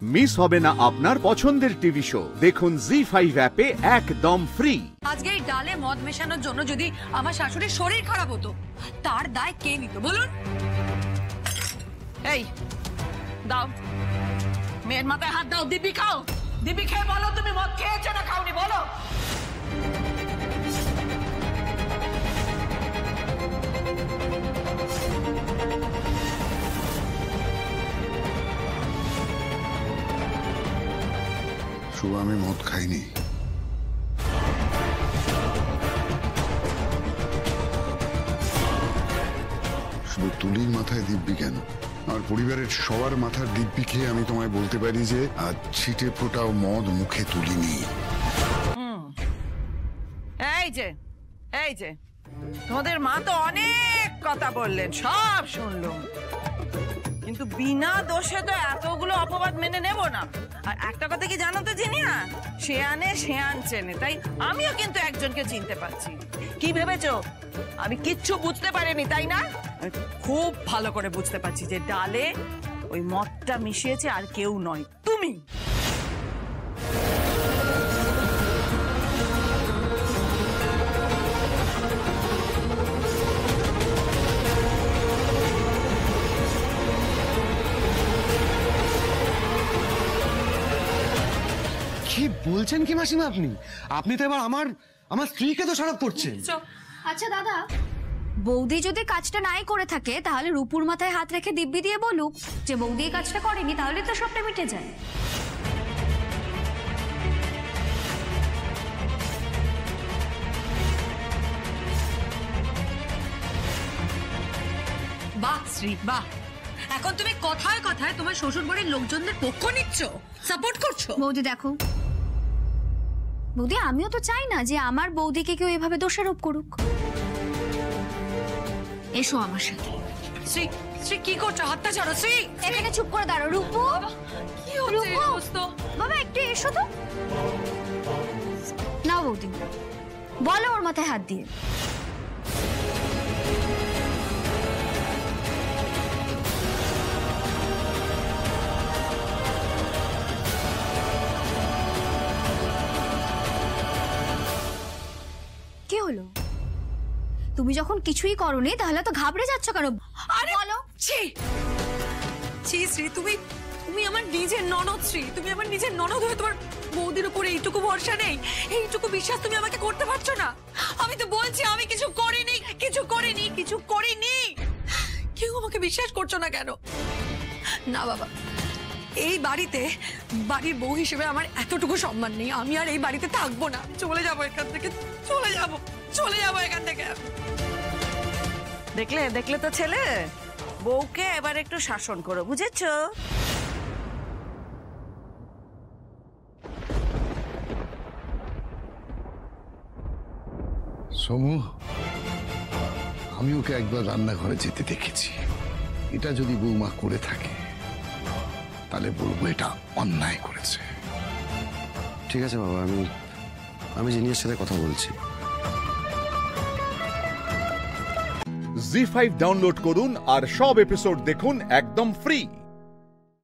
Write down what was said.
Miss হবে না আপনার পছন্দের টিভি শো। দেখুন জি5 অ্যাপে একদম ফ্রি। আজকে এই ডালে মদ মেশানোর জন্য যদি আমার শাশুড়ির শরীর খারাপ হতো, তার দায় কে নিত বলুন? এই দাও, মেয়ের মাথায় হাত দাও। দিব্যি খাও, দিব্যি খেয়ে বলো তুমি মদ খেয়েছো না খাওনি, বলো। শুভ, আমি মদ খাইনি। শুধু তুলির মাথায় দিব্যি কেন, আর পরিবারের সবার মাথার দিব্যি খেয়ে আমি তোমায় বলতে পারি যে আজ ছিটে ফোটাও মদ মুখে তুলিনি। এই যে তোমাদের মা তো অনেক কথা বললেন, সব শুনলাম, কিন্তু বিনা দোষে তো এতগুলো অপবাদ মেনে নেব না। আর একটা কথা কি জানো তো জিনিয়া, শেয়ানে শেয়ান চেনে, তাই আমিও কিন্তু একজনকে চিনতে পারছি। কি ভেবেছো আমি কিচ্ছু বুঝতে পারিনি, তাই না? আমি খুব ভালো করে বুঝতে পারছি যে ডালে ওই মদটা মিশিয়েছে আর কেউ নয়, তুমি। কি বলছেন কি মাসিমা আপনি? আপনি তো এবার আমার স্ত্রীকে দোষারোপ করছেন। আচ্ছা দাদা, বৌদি যদি কাজটা নাই করে থাকে তাহলে রূপুর মাথায় হাত রেখে দিব্যি দিয়ে বলুক যে বৌদি এই কাজটা করেনি, তাহলে তো সবটা মিটে যায়। বাহ শ্রী, বাহ। এখন তুমি কথায় কথায় তোমার শ্বশুর বাড়ির লোকজনদের পক্ষ নিচ্ছ, সাপোর্ট করছো। বৌদি দেখো, বৌদি আমিও তো চাই না যে আমার বৌদিকে কেউ এভাবে দোষারোপ করুক। এসো আমার সাথে। শ্রী, শ্রী কি করছো? হাতটা ছাড়ো শ্রী। এখানে চুপ করে দাঁড়াও। রূপু, কি হচ্ছে? বাবা একটু এসো তো। নাও বৌদি, বলো ওর মাথায় হাত দিয়ে। কি হলো? তুমি যখন কিছুই করোনি তাহলে তো ঘাবড়ে যাচ্ছ কেন? আরে বলো। ছি ছি শ্রী, তুমি আমার নিজের ননদ শ্রী, তুমি আমার নিজের ননদ হয়ে তোমার বৌদির উপরে এইটুকু ভরসা নেই, এইটুকু বিশ্বাস তুমি আমাকে করতে পারছো না? আমি তো বলছি আমি কিছু করিনি, কিছু করিনি, কিছু করিনি। কেউ আমাকে বিশ্বাস করছো না কেন? না বাবা, এই বাড়িতে বাড়ির বউ হিসেবে আমার এতটুকু সম্মান নেই। আমি আর এই বাড়িতে থাকবো না, চলে যাবো এখান থেকে, চলে যাবো এখান থেকে। দেখলে তো ছেলে, বউকে এবার একটু শাসন করো, বুঝেছো? সমু, আমি ওকে একবার রান্নাঘরে যেতে দেখেছি। এটা যদি বৌমা করে থাকে তাহলে বলবো এটা অন্যায় করেছে। ঠিক আছে বাবা, আমি জিনিয়ার সাথে কথা বলছি। জি5 ডাউনলোড করুন আর সব এপিসোড দেখুন একদম ফ্রি।